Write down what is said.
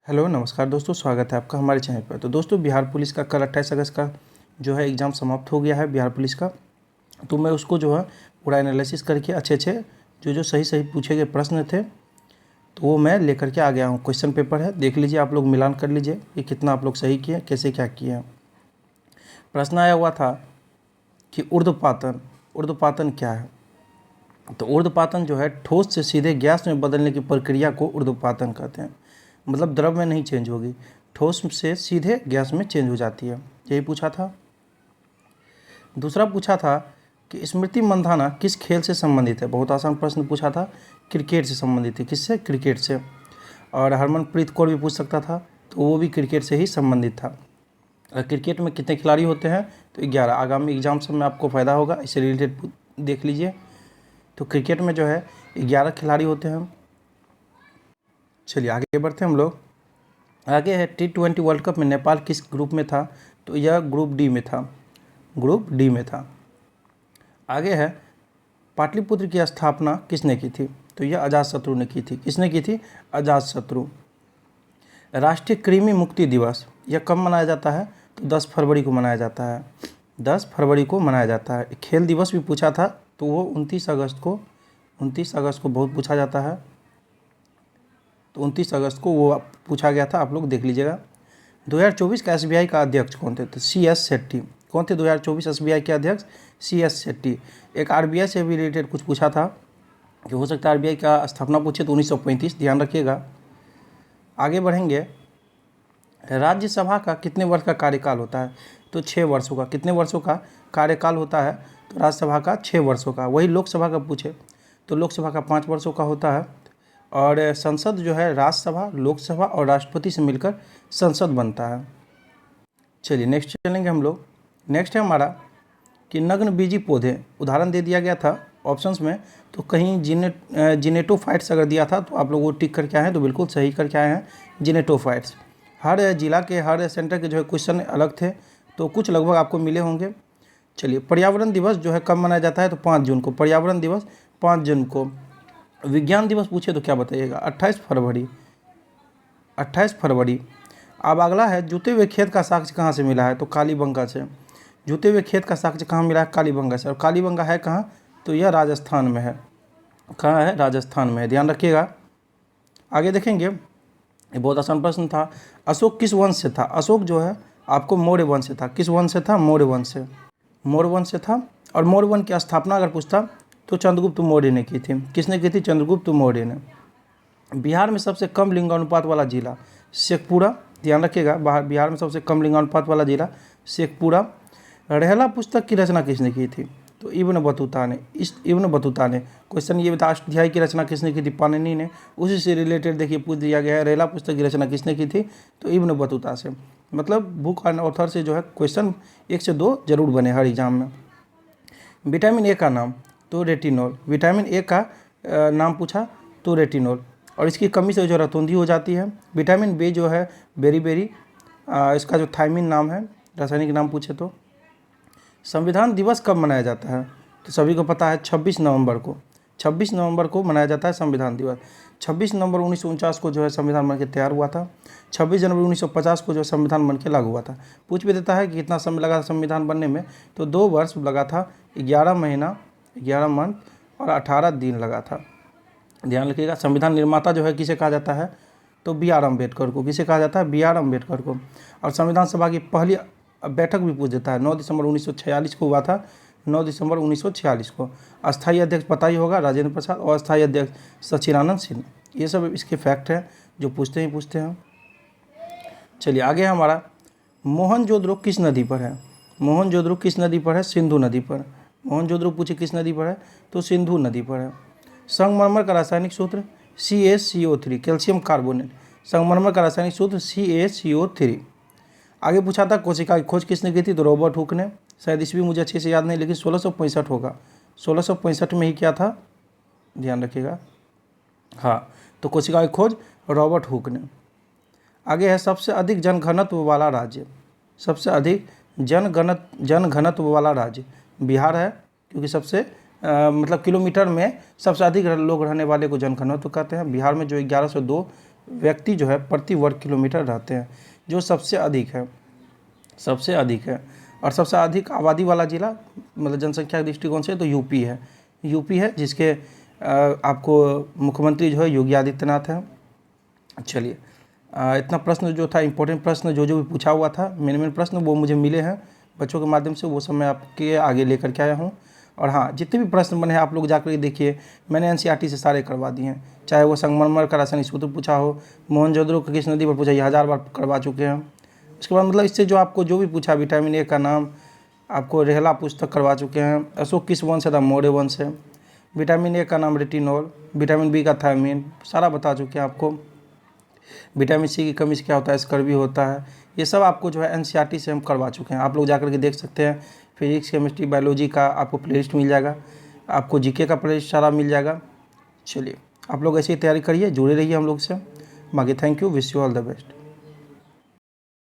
Hello नमस्कार दोस्तों, स्वागत है आपका हमारे चैनल पर। तो दोस्तों, बिहार पुलिस का कल 28 अगस्त का जो है एग्ज़ाम समाप्त हो गया है बिहार पुलिस का। तो मैं उसको जो है पूरा एनालिसिस करके अच्छे जो सही सही पूछे गए प्रश्न थे तो वो मैं लेकर के आ गया हूँ। क्वेश्चन पेपर है, देख लीजिए, आप लोग मिलान कर लीजिए कि कितना आप लोग सही किए, कैसे क्या किए हैं। प्रश्न आया हुआ था कि ऊर्ध्वपातन क्या है। तो ऊर्ध्वपातन जो है ठोस से सीधे गैस में बदलने की प्रक्रिया को ऊर्ध्वपातन कहते हैं। मतलब द्रव में नहीं चेंज होगी, ठोस से सीधे गैस में चेंज हो जाती है। यही पूछा था। दूसरा पूछा था कि स्मृति मंधाना किस खेल से संबंधित है। बहुत आसान प्रश्न पूछा था, क्रिकेट से संबंधित है। किससे? क्रिकेट से। और हरमनप्रीत कौर भी पूछ सकता था, तो वो भी क्रिकेट से ही संबंधित था। क्रिकेट में कितने खिलाड़ी होते हैं? तो 11। आगामी एग्जाम सब में आपको फ़ायदा होगा, इससे रिलेटेड देख लीजिए। तो क्रिकेट में जो है 11 खिलाड़ी होते हैं। चलिए आगे बढ़ते हैं हम लोग। आगे है T20 वर्ल्ड कप में नेपाल किस ग्रुप में था? तो यह ग्रुप डी में था। ग्रुप डी में था। आगे है पाटलिपुत्र की स्थापना किसने की थी? तो यह अजातशत्रु ने की थी। किसने की थी? अजातशत्रु। राष्ट्रीय कृमि मुक्ति दिवस यह कब मनाया जाता है? तो 10 फरवरी को मनाया जाता है। 10 फरवरी को मनाया जाता है। खेल दिवस भी पूछा था, तो वो 29 अगस्त को बहुत पूछा जाता है। तो 29 अगस्त को वो पूछा गया था, आप लोग देख लीजिएगा। 2024 का SBI का अध्यक्ष कौन थे? तो CS शेट्टी। कौन थे 2024 SBI के अध्यक्ष? CS शेट्टी। एक RBI से भी रिलेटेड कुछ पूछा था कि हो सकता है RBI का स्थापना पूछे, तो 1935, ध्यान रखिएगा। आगे बढ़ेंगे। राज्यसभा का कितने वर्ष का कार्यकाल होता है? तो 6 वर्षों का। कितने वर्षों का कार्यकाल होता है? तो राज्यसभा का 6 वर्षों का। वही लोकसभा का पूछे तो लोकसभा का 5 वर्षों का होता है। और संसद जो है राज्यसभा, लोकसभा और राष्ट्रपति से मिलकर संसद बनता है। चलिए नेक्स्ट चलेंगे हम लोग। नेक्स्ट है हमारा कि नग्न बीजी पौधे, उदाहरण दे दिया गया था ऑप्शंस में। तो कहीं जिनेटोफाइट्स अगर दिया था तो आप लोग वो टिक करके आए हैं, तो बिल्कुल सही करके आए हैं, जिनेटोफाइट्स। हर जिला के हर सेंटर के जो है क्वेश्चन अलग थे, तो कुछ लगभग आपको मिले होंगे। चलिए, पर्यावरण दिवस जो है कब मनाया जाता है? तो 5 जून को। पर्यावरण दिवस 5 जून को। विज्ञान दिवस पूछे तो क्या बताइएगा? 28 फरवरी। 28 फरवरी। अब अगला है जुते हुए खेत का साक्ष्य कहाँ से मिला है? तो कालीबंगा से। जुते हुए खेत का साक्ष्य कहाँ मिला है? कालीबंगा से। और कालीबंगा है कहाँ? तो यह राजस्थान में है। कहाँ है? राजस्थान में है, ध्यान रखिएगा। आगे देखेंगे, ये बहुत आसान प्रश्न था। अशोक किस वंश से था? अशोक जो है आपको मौर्य वंश से था। किस वंश से था? मौर्य वंश से। मौर्य वंश से था। और मौर्य वंश की स्थापना अगर पूछता तो चंद्रगुप्त मौर्य ने की थी। किसने की थी? चंद्रगुप्त मौर्य ने। बिहार में सबसे कम लिंगानुपात वाला जिला? शेखपुरा। ध्यान रखिएगा, बिहार में सबसे कम लिंगानुपात वाला जिला शेखपुरा। रहला पुस्तक की रचना किसने की थी? तो इब्न बतूता ने। इब्न बतूता ने। क्वेश्चन ये बता, अष्टाध्यायी की रचना किसने की थी? पाणिनि ने। उसी से रिलेटेड देखिए पूछ दिया गया है, रहला पुस्तक की रचना किसने की थी? तो इब्न बतूता से। मतलब बुक एंड ऑथर से जो है क्वेश्चन 1 से 2 जरूर बने हर एग्जाम में। विटामिन ए का नाम? तो रेटिनॉल। विटामिन ए का नाम पूछा तो रेटिनॉल। और इसकी कमी से जो रतौंधी हो जाती है। विटामिन बी जो है बेरी, इसका जो थायमिन नाम है, रासायनिक नाम पूछे तो। संविधान दिवस कब मनाया जाता है? तो सभी को पता है 26 नवंबर को। 26 नवंबर को मनाया जाता है संविधान दिवस। 26 नवंबर 1949 को जो है संविधान बन के तैयार हुआ था। 26 जनवरी 1950 को जो संविधान बन के लागू हुआ था। पूछ भी देता है कि कितना समय लगा था संविधान बनने में? तो 2 वर्ष लगा था, 11 महीना, 11 मंथ और 18 दिन लगा था। ध्यान रखिएगा। संविधान निर्माता जो है किसे कहा जाता है? तो BR अम्बेडकर को। किसे कहा जाता है? BR अम्बेडकर को। और संविधान सभा की पहली बैठक भी पूछ देता है, 9 दिसंबर 1946 को हुआ था। 9 दिसंबर 1946 को। अस्थायी अध्यक्ष पता ही होगा, राजेंद्र प्रसाद। और अस्थायी अध्यक्ष सचिदानंद सिंह। ये सब इसके फैक्ट हैं जो पूछते हैं। चलिए आगे हमारा, मोहनजोदड़ो किस नदी पर है? मोहनजोदड़ो किस नदी पर है? सिंधु नदी पर। मोहनजोदड़ो पूछे किस नदी पर है? तो सिंधु नदी पर है। संगमरमर का रासायनिक सूत्र? CaCO3, calcium carbonate. संगमरमर का रासायनिक सूत्र CaCO3। आगे पूछा था कोशिका की खोज किसने की थी? तो रॉबर्ट हुक ने। शायद ईस्वी मुझे अच्छे से याद नहीं, लेकिन 1665 होगा। 1665 में ही क्या था? ध्यान रखिएगा। हाँ, तो कोशिका की खोज रॉबर्ट हुक ने। आगे है सबसे अधिक जनघनत्व वाला राज्य? सबसे अधिक जनघनत्व वाला राज्य बिहार है, क्योंकि सबसे मतलब किलोमीटर में सबसे अधिक लोग रहने वाले को जनघनत्व कहते हैं। बिहार में जो 1102 व्यक्ति जो है प्रति वर्ग किलोमीटर रहते हैं, जो सबसे अधिक है, सबसे अधिक है। और सबसे अधिक आबादी वाला ज़िला मतलब जनसंख्या के दृष्टिकोण से तो यूपी है, यूपी है, जिसके आपको मुख्यमंत्री जो है योगी आदित्यनाथ हैं। चलिए, इतना प्रश्न जो था, इम्पोर्टेंट प्रश्न जो भी पूछा हुआ था, मेन प्रश्न वो मुझे मिले हैं बच्चों के माध्यम से, वो सब मैं आपके आगे लेकर के आया हूँ। और हाँ, जितने भी प्रश्न बने हैं आप लोग जाकर के देखिए, मैंने एनसीईआरटी से सारे करवा दिए हैं। चाहे वो संगमरमर का रासायनिक सूत्र पूछा हो, मोहनजोदड़ो की किस नदी पर पूछा, ये 1000 बार करवा चुके हैं। उसके बाद मतलब इससे जो आपको जो भी पूछा, विटामिन ए का नाम आपको रेहला पुस्तक करवा चुके हैं। अशोक किस वंश था, मौर्य वंश है। विटामिन ए का नाम रेटिनॉल, विटामिन बी का थायमीन, सारा बता चुके हैं आपको। विटामिन सी की कमी से क्या होता है, स्कर्वी होता है। ये सब आपको जो है एनसीईआरटी से हम करवा चुके हैं, आप लोग जाकर के देख सकते हैं। फिजिक्स, केमिस्ट्री, बायोलॉजी का आपको प्लेलिस्ट मिल जाएगा, आपको जीके का प्लेलिस्ट सारा मिल जाएगा। चलिए, आप लोग ऐसी तैयारी करिए, जुड़े रहिए हम लोग से। बाकी thank you, wish you all the best.